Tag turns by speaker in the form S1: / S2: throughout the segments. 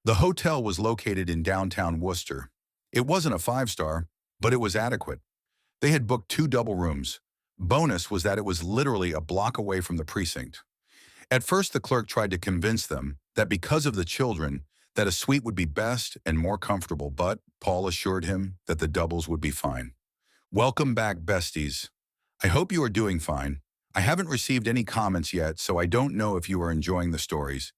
S1: The hotel was located in downtown Worcester. It wasn't a five-star, but it was adequate. They had booked two double rooms. Bonus was that it was literally a block away from the precinct. At first, the clerk tried to convince them that because of the children, that a suite would be best and more comfortable, but Paul assured him that the doubles would be fine. Welcome back, besties. I hope you are doing fine. I haven't received any comments yet, so I don't know if you are enjoying the stories.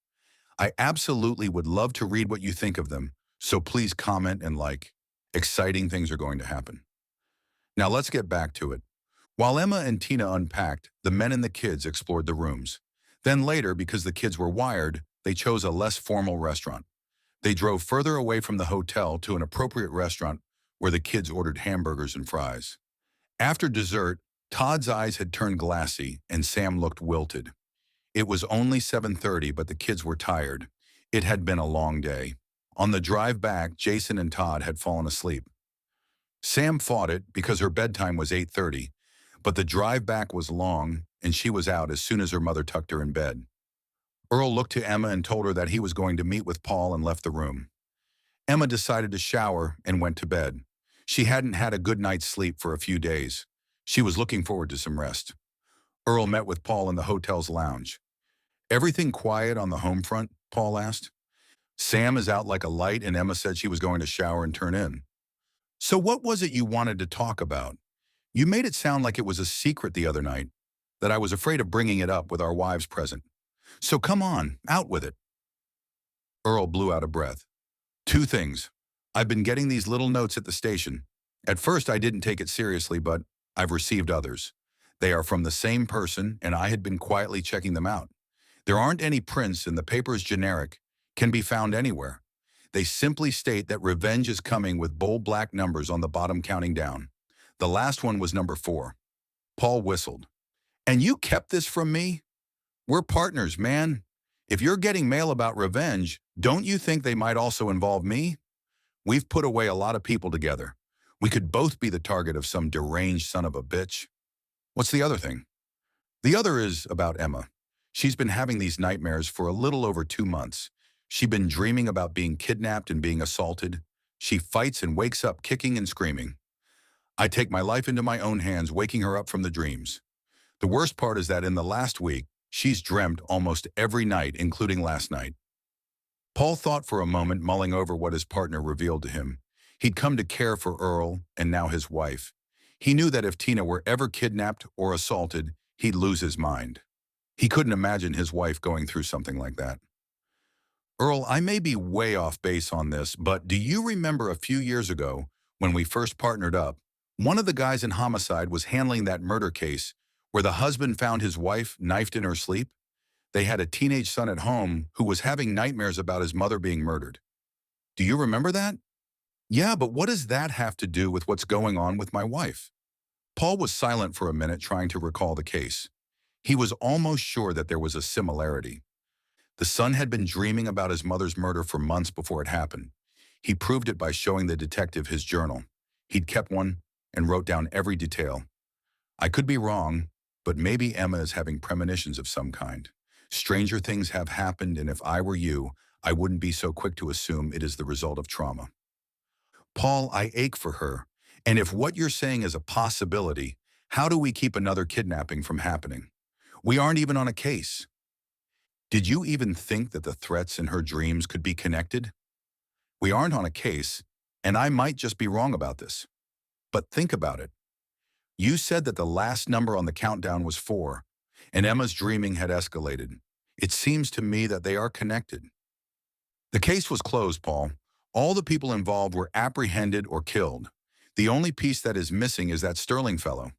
S1: I absolutely would love to read what you think of them, so please comment and like. Exciting things are going to happen. Now let's get back to it. While Emma and Tina unpacked, the men and the kids explored the rooms. Then later, because the kids were wired, they chose a less formal restaurant. They drove further away from the hotel to an appropriate restaurant where the kids ordered hamburgers and fries. After dessert, Todd's eyes had turned glassy and Sam looked wilted. It was only 7:30, but the kids were tired. It had been a long day. On the drive back, Jason and Todd had fallen asleep. Sam fought it because her bedtime was 8:30, but the drive back was long and she was out as soon as her mother tucked her in bed. Earl looked to Emma and told her that he was going to meet with Paul and left the room. Emma decided to shower and went to bed. She hadn't had a good night's sleep for a few days. She was looking forward to some rest. Earl met with Paul in the hotel's lounge. "Everything quiet on the home front?" Paul asked. "Sam is out like a light and Emma said she was going to shower and turn in." "So what was it you wanted to talk about? You made it sound like it was a secret the other night, that I was afraid of bringing it up with our wives present. So come on, out with it." Earl blew out a breath. "Two things. I've been getting these little notes at the station. At first I didn't take it seriously, but I've received others. They are from the same person and I had been quietly checking them out. There aren't any prints and the paper is generic, can be found anywhere. They simply state that revenge is coming with bold black numbers on the bottom counting down. The last one was number 4. Paul whistled. "And you kept this from me? We're partners, man. If you're getting mail about revenge, don't you think they might also involve me? We've put away a lot of people together. We could both be the target of some deranged son of a bitch." "What's the other thing?" "The other is about Emma. She's been having these nightmares for a little over 2 months. She's been dreaming about being kidnapped and being assaulted. She fights and wakes up kicking and screaming. I take my life into my own hands, waking her up from the dreams. The worst part is that in the last week, she's dreamt almost every night, including last night." Paul thought for a moment, mulling over what his partner revealed to him. He'd come to care for Earl and now his wife. He knew that if Tina were ever kidnapped or assaulted, he'd lose his mind. He couldn't imagine his wife going through something like that. "Earl, I may be way off base on this, but do you remember a few years ago when we first partnered up, one of the guys in homicide was handling that murder case where the husband found his wife knifed in her sleep? They had a teenage son at home who was having nightmares about his mother being murdered. Do you remember that?" "Yeah, but what does that have to do with what's going on with my wife?" Paul was silent for a minute, trying to recall the case. He was almost sure that there was a similarity. The son had been dreaming about his mother's murder for months before it happened. He proved it by showing the detective his journal. He'd kept one and wrote down every detail. "I could be wrong, but maybe Emma is having premonitions of some kind. Stranger things have happened, and if I were you, I wouldn't be so quick to assume it is the result of trauma." "Paul, I ache for her. And if what you're saying is a possibility, how do we keep another kidnapping from happening? We aren't even on a case." "Did you even think that the threats in her dreams could be connected? We aren't on a case, and I might just be wrong about this. But think about it. You said that the last number on the countdown was 4, and Emma's dreaming had escalated. It seems to me that they are connected." "The case was closed, Paul. All the people involved were apprehended or killed. The only piece that is missing is that Sterling fellow.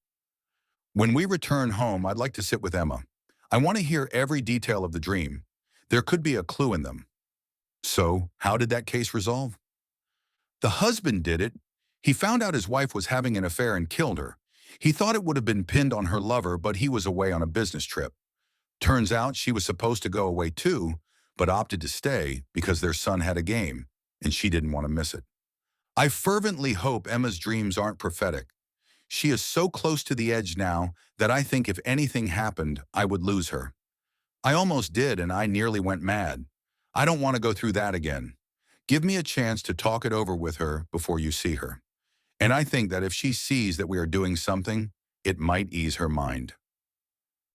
S1: When we return home, I'd like to sit with Emma. I want to hear every detail of the dream. There could be a clue in them." "So, how did that case resolve?" "The husband did it. He found out his wife was having an affair and killed her. He thought it would have been pinned on her lover, but he was away on a business trip. Turns out she was supposed to go away too, but opted to stay because their son had a game, and she didn't want to miss it. I fervently hope Emma's dreams aren't prophetic. She is so close to the edge now that I think if anything happened, I would lose her. I almost did, and I nearly went mad. I don't want to go through that again. Give me a chance to talk it over with her before you see her. And I think that if she sees that we are doing something, it might ease her mind."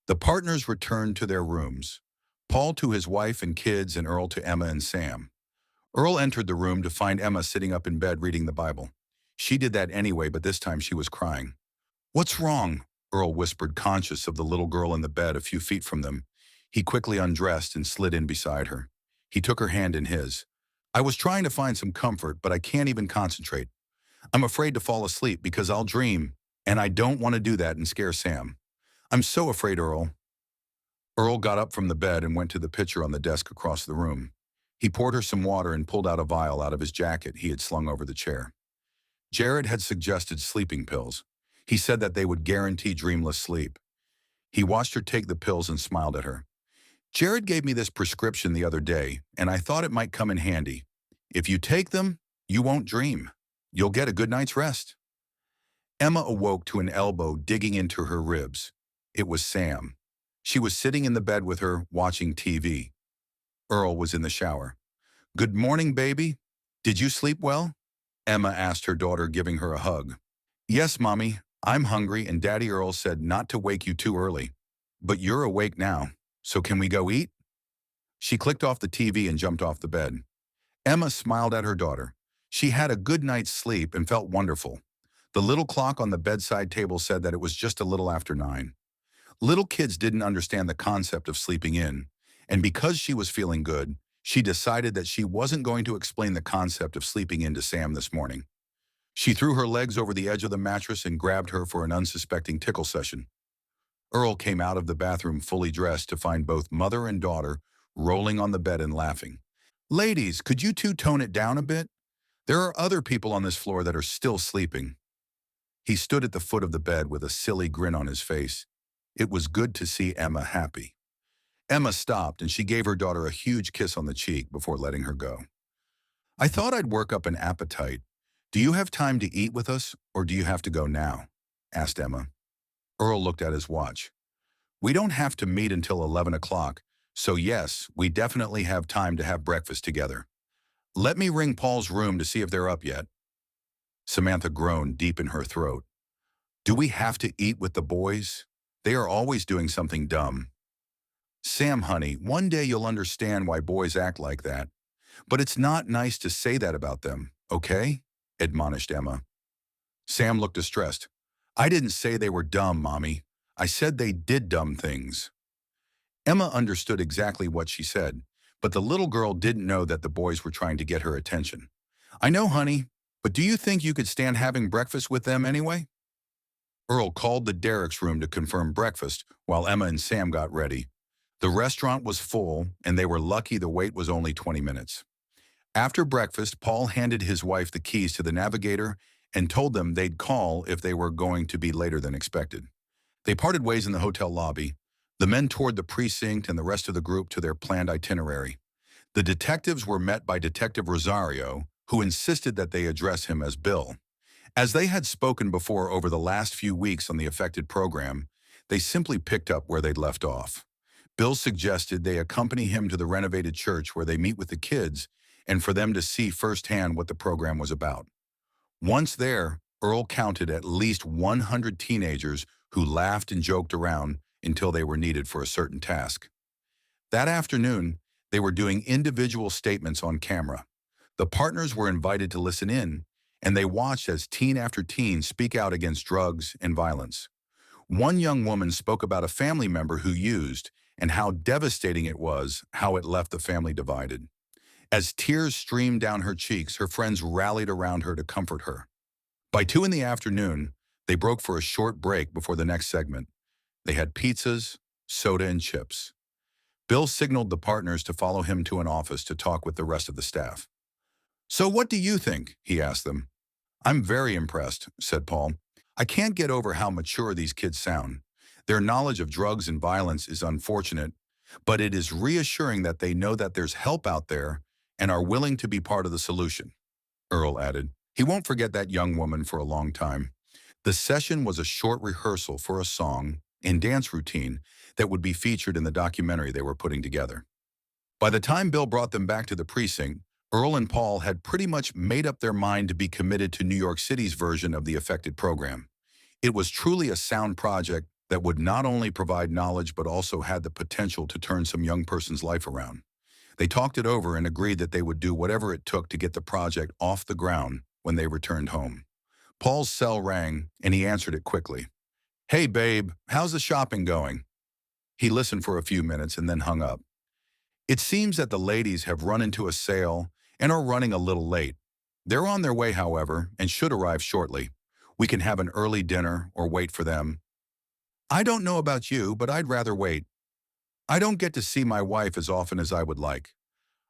S1: The partners returned to their rooms. Paul to his wife and kids, and Earl to Emma and Sam. Earl entered the room to find Emma sitting up in bed reading the Bible. She did that anyway, but this time she was crying. "What's wrong?" Earl whispered, conscious of the little girl in the bed a few feet from them. He quickly undressed and slid in beside her. He took her hand in his. "I was trying to find some comfort, but I can't even concentrate. I'm afraid to fall asleep because I'll dream, and I don't want to do that and scare Sam. I'm so afraid, Earl." Earl got up from the bed and went to the pitcher on the desk across the room. He poured her some water and pulled out a vial out of his jacket he had slung over the chair. Jared had suggested sleeping pills. He said that they would guarantee dreamless sleep. He watched her take the pills and smiled at her. "Jared gave me this prescription the other day, and I thought it might come in handy. If you take them, you won't dream. You'll get a good night's rest." Emma awoke to an elbow digging into her ribs. It was Sam. She was sitting in the bed with her, watching TV. Earl was in the shower. "Good morning, baby. Did you sleep well?" Emma asked her daughter, giving her a hug. "Yes, Mommy. I'm hungry, and Daddy Earl said not to wake you too early. But you're awake now, so can we go eat?" She clicked off the TV and jumped off the bed. Emma smiled at her daughter. She had a good night's sleep and felt wonderful. The little clock on the bedside table said that it was just a little after 9. Little kids didn't understand the concept of sleeping in, and because she was feeling good, she decided that she wasn't going to explain the concept of sleeping in to Sam this morning. She threw her legs over the edge of the mattress and grabbed her for an unsuspecting tickle session. Earl came out of the bathroom fully dressed to find both mother and daughter rolling on the bed and laughing. "Ladies, could you two tone it down a bit? There are other people on this floor that are still sleeping." He stood at the foot of the bed with a silly grin on his face. It was good to see Emma happy. Emma stopped and she gave her daughter a huge kiss on the cheek before letting her go. "I thought I'd work up an appetite. Do you have time to eat with us, or do you have to go now?" asked Emma. Earl looked at his watch. "We don't have to meet until 11 o'clock, so yes, we definitely have time to have breakfast together. Let me ring Paul's room to see if they're up yet." Samantha groaned deep in her throat. "Do we have to eat with the boys? They are always doing something dumb." "Sam, honey, one day you'll understand why boys act like that. But it's not nice to say that about them, okay?" admonished Emma. Sam looked distressed. "I didn't say they were dumb, Mommy. I said they did dumb things." Emma understood exactly what she said, but the little girl didn't know that the boys were trying to get her attention. "I know, honey, but do you think you could stand having breakfast with them anyway?" Earl called the Derricks' room to confirm breakfast while Emma and Sam got ready. The restaurant was full, and they were lucky the wait was only 20 minutes. After breakfast, Paul handed his wife the keys to the navigator and told them they'd call if they were going to be later than expected. They parted ways in the hotel lobby. The men toured the precinct and the rest of the group to their planned itinerary. The detectives were met by Detective Rosario, who insisted that they address him as Bill. As they had spoken before over the last few weeks on the affected program, they simply picked up where they'd left off. Bill suggested they accompany him to the renovated church where they meet with the kids and for them to see firsthand what the program was about. Once there, Earl counted at least 100 teenagers who laughed and joked around until they were needed for a certain task. That afternoon, they were doing individual statements on camera. The partners were invited to listen in, and they watched as teen after teen speak out against drugs and violence. One young woman spoke about a family member who used and how devastating it was, how it left the family divided. As tears streamed down her cheeks, her friends rallied around her to comfort her. By 2 in the afternoon, they broke for a short break before the next segment. They had pizzas, soda, and chips. Bill signaled the partners to follow him to an office to talk with the rest of the staff. "So what do you think?" he asked them. "I'm very impressed," said Paul. "I can't get over how mature these kids sound. Their knowledge of drugs and violence is unfortunate, but it is reassuring that they know that there's help out there and are willing to be part of the solution." Earl added. He won't forget that young woman for a long time. The session was a short rehearsal for a song and dance routine that would be featured in the documentary they were putting together. By the time Bill brought them back to the precinct, Earl and Paul had pretty much made up their mind to be committed to New York City's version of the affected program. It was truly a sound project that would not only provide knowledge but also had the potential to turn some young person's life around. They talked it over and agreed that they would do whatever it took to get the project off the ground when they returned home. Paul's cell rang, and he answered it quickly. "Hey, babe, how's the shopping going?" He listened for a few minutes and then hung up. "It seems that the ladies have run into a sale and are running a little late. They're on their way, however, and should arrive shortly. We can have an early dinner or wait for them." "I don't know about you, but I'd rather wait. I don't get to see my wife as often as I would like.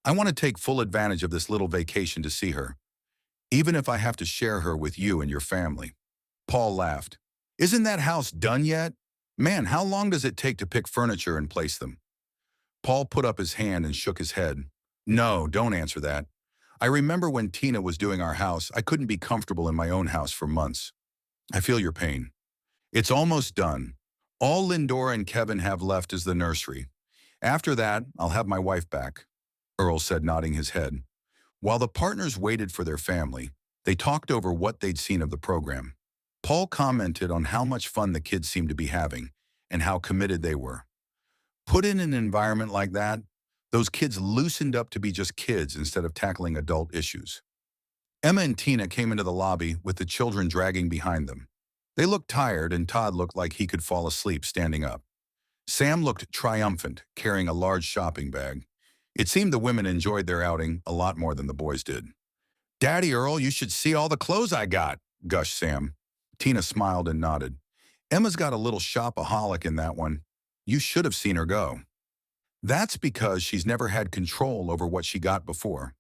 S1: I want to take full advantage of this little vacation to see her, even if I have to share her with you and your family." Paul laughed. "Isn't that house done yet? Man, how long does it take to pick furniture and place them?" Paul put up his hand and shook his head. "No, don't answer that. I remember when Tina was doing our house, I couldn't be comfortable in my own house for months. I feel your pain. It's almost done. All Lindora and Kevin have left is the nursery. After that, I'll have my wife back," Earl said, nodding his head. While the partners waited for their family, they talked over what they'd seen of the program. Paul commented on how much fun the kids seemed to be having and how committed they were. Put in an environment like that, those kids loosened up to be just kids instead of tackling adult issues. Emma and Tina came into the lobby with the children dragging behind them. They looked tired, and Todd looked like he could fall asleep standing up. Sam looked triumphant, carrying a large shopping bag. It seemed the women enjoyed their outing a lot more than the boys did. "Daddy Earl, you should see all the clothes I got," gushed Sam. Tina smiled and nodded. "Emma's got a little shopaholic in that one. You should have seen her go." "That's because she's never had control over what she got before.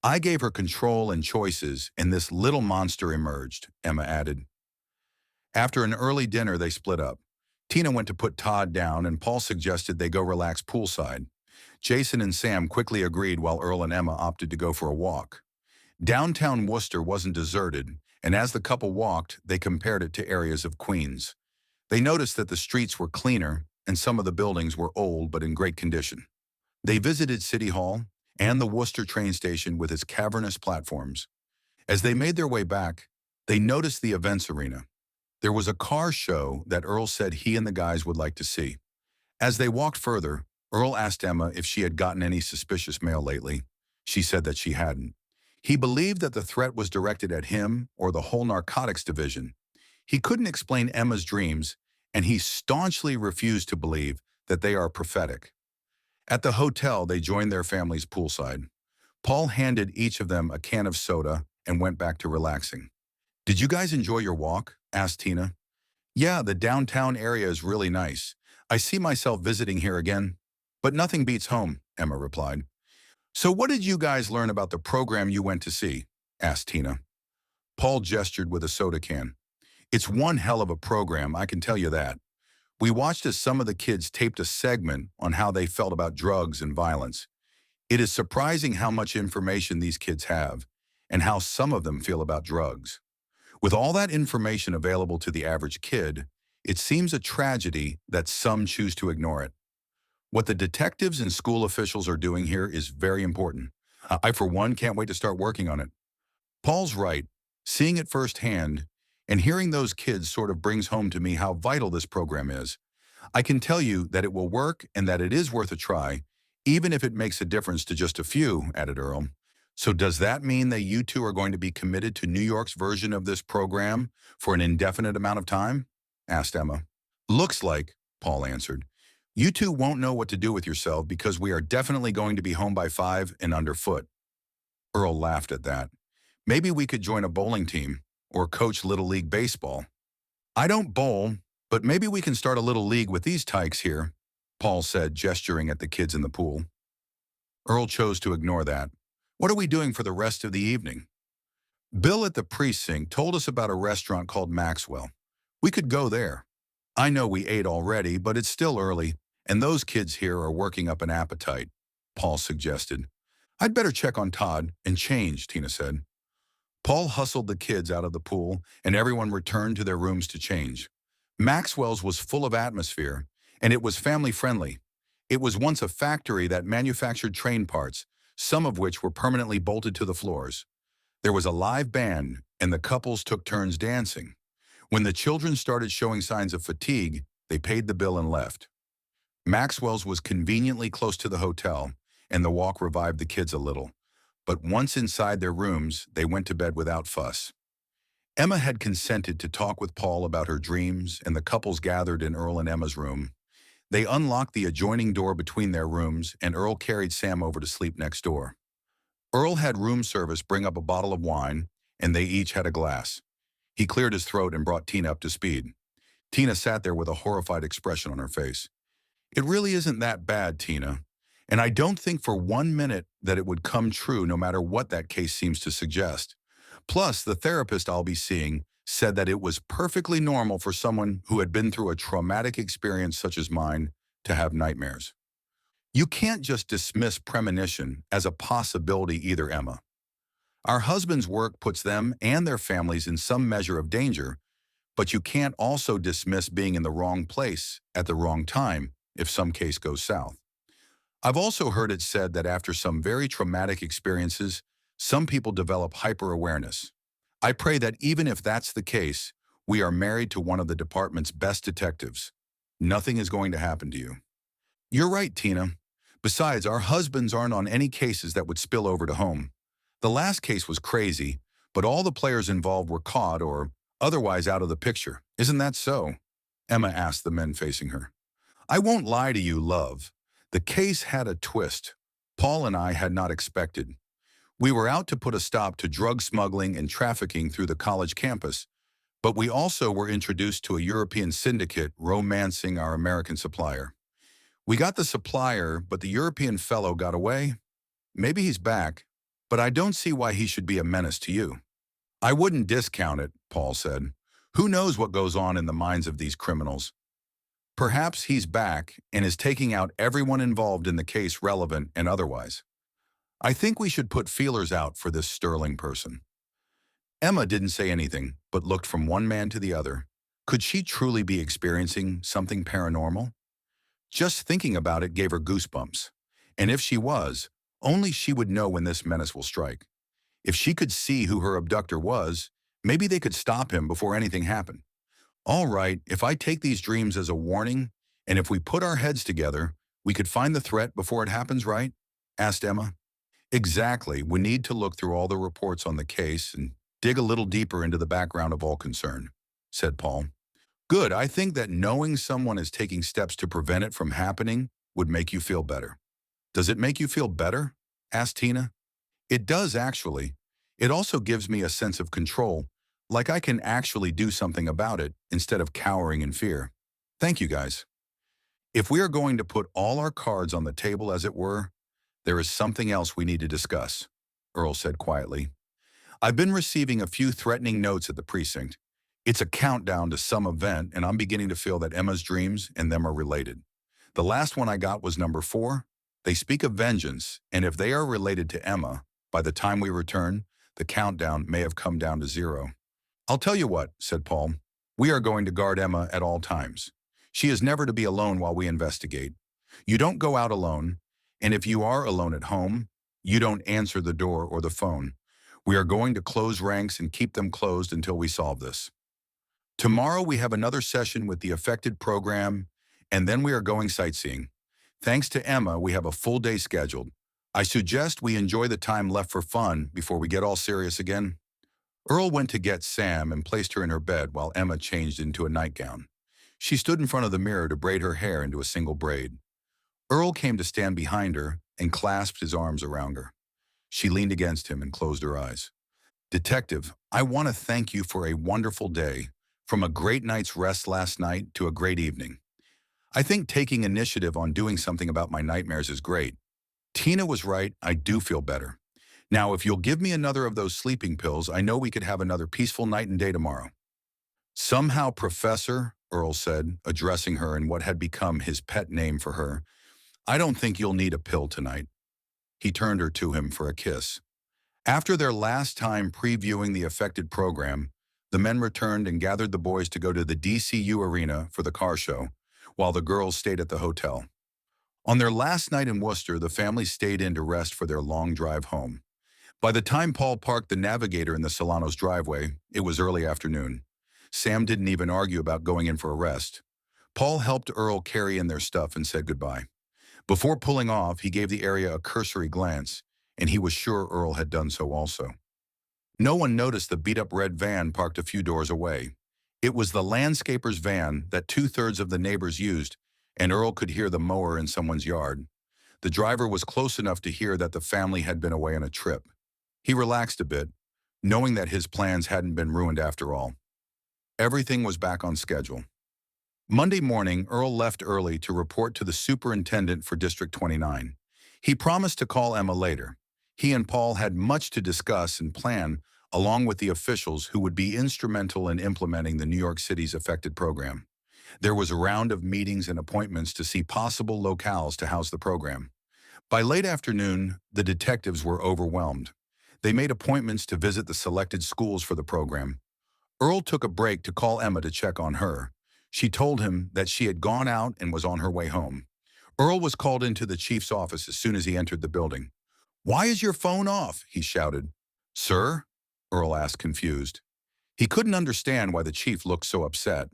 S1: I gave her control and choices, and this little monster emerged," Emma added. After an early dinner, they split up. Tina went to put Todd down, and Paul suggested they go relax poolside. Jason and Sam quickly agreed while Earl and Emma opted to go for a walk. Downtown Worcester wasn't deserted, and as the couple walked, they compared it to areas of Queens. They noticed that the streets were cleaner and some of the buildings were old but in great condition. They visited City Hall and the Worcester train station with its cavernous platforms. As they made their way back, they noticed the events arena. There was a car show that Earl said he and the guys would like to see. As they walked further, Earl asked Emma if she had gotten any suspicious mail lately. She said that she hadn't. He believed that the threat was directed at him or the whole narcotics division. He couldn't explain Emma's dreams, and he staunchly refused to believe that they are prophetic. At the hotel, they joined their families poolside. Paul handed each of them a can of soda and went back to relaxing. "Did you guys enjoy your walk?" asked Tina. "Yeah, the downtown area is really nice. I see myself visiting here again. But nothing beats home," Emma replied. "So what did you guys learn about the program you went to see?" asked Tina. Paul gestured with a soda can. "It's one hell of a program, I can tell you that. We watched as some of the kids taped a segment on how they felt about drugs and violence. It is surprising how much information these kids have and how some of them feel about drugs. With all that information available to the average kid, it seems a tragedy that some choose to ignore it. What the detectives and school officials are doing here is very important. I, for one, can't wait to start working on it." Paul's right. Seeing it firsthand and hearing those kids sort of brings home to me how vital this program is. I can tell you that it will work and that it is worth a try, even if it makes a difference to just a few, added Earl. "So does that mean that you two are going to be committed to New York's version of this program for an indefinite amount of time?" asked Emma. "Looks like," Paul answered. "You two won't know what to do with yourself because we are definitely going to be home by 5 and underfoot." Earl laughed at that. "Maybe we could join a bowling team or coach Little League baseball." "I don't bowl, but maybe we can start a little league with these tykes here," Paul said, gesturing at the kids in the pool. Earl chose to ignore that. "What are we doing for the rest of the evening?" "Bill at the precinct told us about a restaurant called Maxwell. We could go there. I know we ate already, but it's still early, and those kids here are working up an appetite," Paul suggested. "I'd better check on Todd and change," Tina said. Paul hustled the kids out of the pool, and everyone returned to their rooms to change. Maxwell's was full of atmosphere, and it was family-friendly. It was once a factory that manufactured train parts, some of which were permanently bolted to the floors. There was a live band, and the couples took turns dancing. When the children started showing signs of fatigue, they paid the bill and left. Maxwell's was conveniently close to the hotel, and the walk revived the kids a little. But once inside their rooms, they went to bed without fuss. Emma had consented to talk with Paul about her dreams, and the couples gathered in Earl and Emma's room. They unlocked the adjoining door between their rooms, and Earl carried Sam over to sleep next door. Earl had room service bring up a bottle of wine, and they each had a glass. He cleared his throat and brought Tina up to speed. Tina sat there with a horrified expression on her face. "It really isn't that bad, Tina. And I don't think for 1 minute that it would come true no matter what that case seems to suggest. Plus, the therapist I'll be seeing said that it was perfectly normal for someone who had been through a traumatic experience such as mine to have nightmares." You can't just dismiss premonition as a possibility either, Emma. Our husbands' work puts them and their families in some measure of danger, but you can't also dismiss being in the wrong place at the wrong time if some case goes south. I've also heard it said that after some very traumatic experiences, some people develop hyper-awareness. I pray that even if that's the case, we are married to one of the department's best detectives. Nothing is going to happen to you. You're right, Tina. Besides, our husbands aren't on any cases that would spill over to home. The last case was crazy, but all the players involved were caught or otherwise out of the picture. Isn't that so? Emma asked the men facing her. I won't lie to you, love. The case had a twist Paul and I had not expected. We were out to put a stop to drug smuggling and trafficking through the college campus, but we also were introduced to a European syndicate romancing our American supplier. We got the supplier, but the European fellow got away. Maybe he's back, but I don't see why he should be a menace to you. I wouldn't discount it, Paul said. Who knows what goes on in the minds of these criminals? Perhaps he's back and is taking out everyone involved in the case, relevant and otherwise. I think we should put feelers out for this sterling person. Emma didn't say anything, but looked from one man to the other. Could she truly be experiencing something paranormal? Just thinking about it gave her goosebumps. And if she was, only she would know when this menace will strike. If she could see who her abductor was, maybe they could stop him before anything happened. All right, if I take these dreams as a warning, and if we put our heads together, we could find the threat before it happens, right? Asked Emma. Exactly. We need to look through all the reports on the case and dig a little deeper into the background of all concerned, said Paul. Good. I think that knowing someone is taking steps to prevent it from happening would make you feel better. Does it make you feel better? Asked Tina. It does, actually. It also gives me a sense of control, like I can actually do something about it instead of cowering in fear. Thank you, guys. If we are going to put all our cards on the table, as it were, there is something else we need to discuss, Earl said quietly. I've been receiving a few threatening notes at the precinct. It's a countdown to some event, and I'm beginning to feel that Emma's dreams and them are related. The last one I got was number 4. They speak of vengeance, and if they are related to Emma, by the time we return, the countdown may have come down to 0. I'll tell you what, said Paul. We are going to guard Emma at all times. She is never to be alone while we investigate. You don't go out alone, and if you are alone at home, you don't answer the door or the phone. We are going to close ranks and keep them closed until we solve this. Tomorrow we have another session with the affected program, and then we are going sightseeing. Thanks to Emma, we have a full day scheduled. I suggest we enjoy the time left for fun before we get all serious again. Earl went to get Sam and placed her in her bed while Emma changed into a nightgown. She stood in front of the mirror to braid her hair into a single braid. Earl came to stand behind her and clasped his arms around her. She leaned against him and closed her eyes. Detective, I want to thank you for a wonderful day, from a great night's rest last night to a great evening. I think taking initiative on doing something about my nightmares is great. Tina was right, I do feel better. Now, if you'll give me another of those sleeping pills, I know we could have another peaceful night and day tomorrow. Somehow, Professor, Earl said, addressing her in what had become his pet name for her, I don't think you'll need a pill tonight. He turned her to him for a kiss. After their last time previewing the affected program, the men returned and gathered the boys to go to the DCU arena for the car show, while the girls stayed at the hotel. On their last night in Worcester, the family stayed in to rest for their long drive home. By the time Paul parked the Navigator in the Solano's driveway, it was early afternoon. Sam didn't even argue about going in for a rest. Paul helped Earl carry in their stuff and said goodbye. Before pulling off, he gave the area a cursory glance, and he was sure Earl had done so also. No one noticed the beat-up red van parked a few doors away. It was the landscaper's van that two-thirds of the neighbors used, and Earl could hear the mower in someone's yard. The driver was close enough to hear that the family had been away on a trip. He relaxed a bit, knowing that his plans hadn't been ruined after all. Everything was back on schedule. Monday morning, Earl left early to report to the superintendent for District 29. He promised to call Emma later. He and Paul had much to discuss and plan, along with the officials who would be instrumental in implementing the New York City's affected program. There was a round of meetings and appointments to see possible locales to house the program. By late afternoon, the detectives were overwhelmed. They made appointments to visit the selected schools for the program. Earl took a break to call Emma to check on her. She told him that she had gone out and was on her way home. Earl was called into the chief's office as soon as he entered the building. "Why is your phone off?" he shouted. "Sir?" Earl asked, confused. He couldn't understand why the chief looked so upset.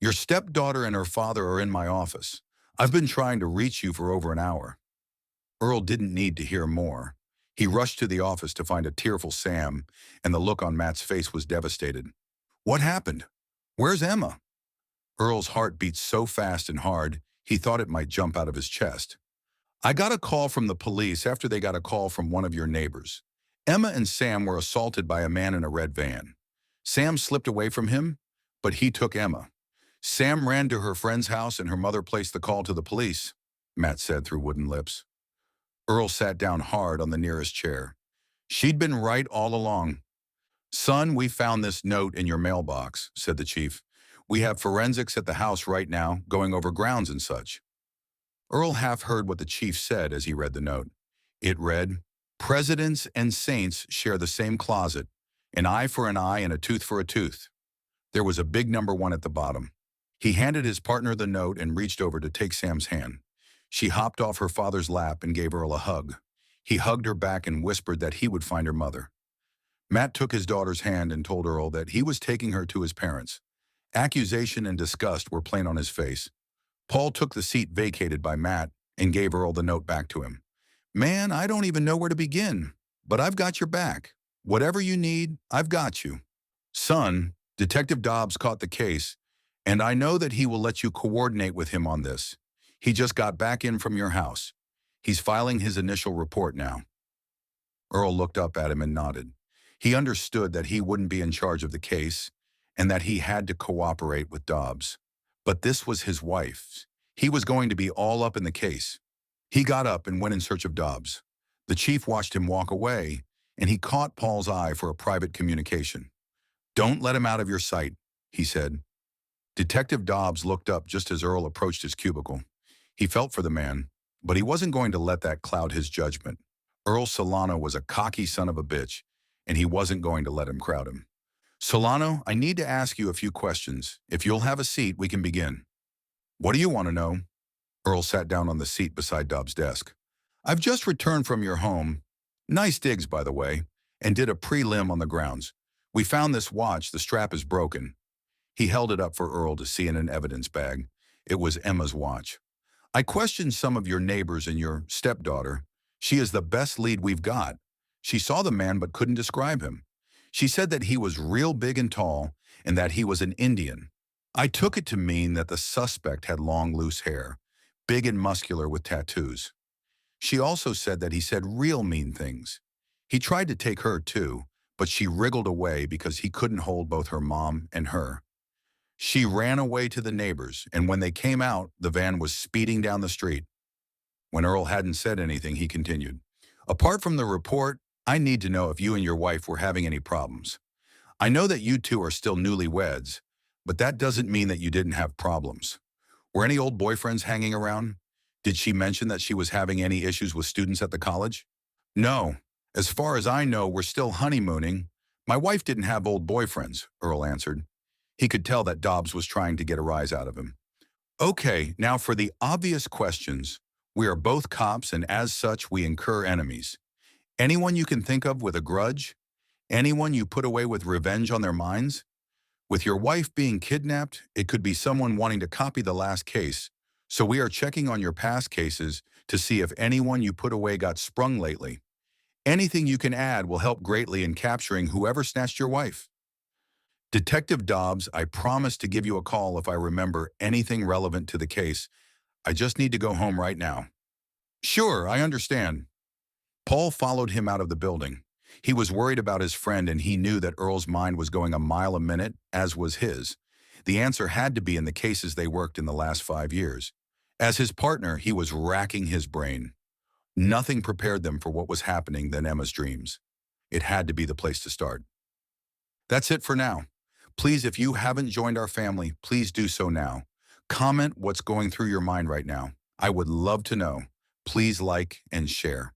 S1: "Your stepdaughter and her father are in my office. I've been trying to reach you for over an hour." Earl didn't need to hear more. He rushed to the office to find a tearful Sam, and the look on Matt's face was devastated. "What happened? Where's Emma?" Earl's heart beat so fast and hard, he thought it might jump out of his chest. "I got a call from the police after they got a call from one of your neighbors. Emma and Sam were assaulted by a man in a red van. Sam slipped away from him, but he took Emma. Sam ran to her friend's house and her mother placed the call to the police," Matt said through wooden lips. Earl sat down hard on the nearest chair. "She'd been right all along." "Son, we found this note in your mailbox," said the chief. "We have forensics at the house right now, going over grounds and such." Earl half heard what the chief said as he read the note. It read, "Presidents and saints share the same closet, an eye for an eye and a tooth for a tooth." There was a big number 1 at the bottom. He handed his partner the note and reached over to take Sam's hand. She hopped off her father's lap and gave Earl a hug. He hugged her back and whispered that he would find her mother. Matt took his daughter's hand and told Earl that he was taking her to his parents. Accusation and disgust were plain on his face. Paul took the seat vacated by Matt and gave Earl the note back to him. "Man, I don't even know where to begin, but I've got your back. Whatever you need, I've got you. Son, Detective Dobbs caught the case, and I know that he will let you coordinate with him on this. He just got back in from your house. He's filing his initial report now." Earl looked up at him and nodded. He understood that he wouldn't be in charge of the case and that he had to cooperate with Dobbs. But this was his wife's. He was going to be all up in the case. He got up and went in search of Dobbs. The chief watched him walk away, and he caught Paul's eye for a private communication. "Don't let him out of your sight," he said. Detective Dobbs looked up just as Earl approached his cubicle. He felt for the man, but he wasn't going to let that cloud his judgment. Earl Solano was a cocky son of a bitch, and he wasn't going to let him crowd him. "Solano, I need to ask you a few questions. If you'll have a seat, we can begin." "What do you want to know?" Earl sat down on the seat beside Dobbs' desk. "I've just returned from your home. Nice digs, by the way, and did a prelim on the grounds. We found this watch. The strap is broken." He held it up for Earl to see in an evidence bag. It was Emma's watch. "I questioned some of your neighbors and your stepdaughter. She is the best lead we've got. She saw the man but couldn't describe him. She said that he was real big and tall and that he was an Indian. I took it to mean that the suspect had long, loose hair, big and muscular with tattoos. She also said that he said real mean things. He tried to take her too, but she wriggled away because he couldn't hold both her mom and her. She ran away to the neighbors, and when they came out, the van was speeding down the street." When Earl hadn't said anything, he continued, "Apart from the report, I need to know if you and your wife were having any problems. I know that you two are still newlyweds, but that doesn't mean that you didn't have problems. Were any old boyfriends hanging around? Did she mention that she was having any issues with students at the college?" "No. As far as I know, we're still honeymooning. My wife didn't have old boyfriends," Earl answered. He could tell that Dobbs was trying to get a rise out of him. "Okay, now for the obvious questions. We are both cops, and as such, we incur enemies. Anyone you can think of with a grudge? Anyone you put away with revenge on their minds? With your wife being kidnapped, it could be someone wanting to copy the last case. So we are checking on your past cases to see if anyone you put away got sprung lately. Anything you can add will help greatly in capturing whoever snatched your wife. Detective Dobbs, I promise to give you a call if I remember anything relevant to the case. I just need to go home right now. Sure, I understand. Paul followed him out of the building. He was worried about his friend, and he knew that Earl's mind was going a mile a minute, as was his. The answer had to be in the cases they worked in the last 5 years. As his partner, he was racking his brain. Nothing prepared them for what was happening than Emma's dreams. It had to be the place to start. That's it for now. Please, if you haven't joined our family, please do so now. Comment what's going through your mind right now. I would love to know. Please like and share.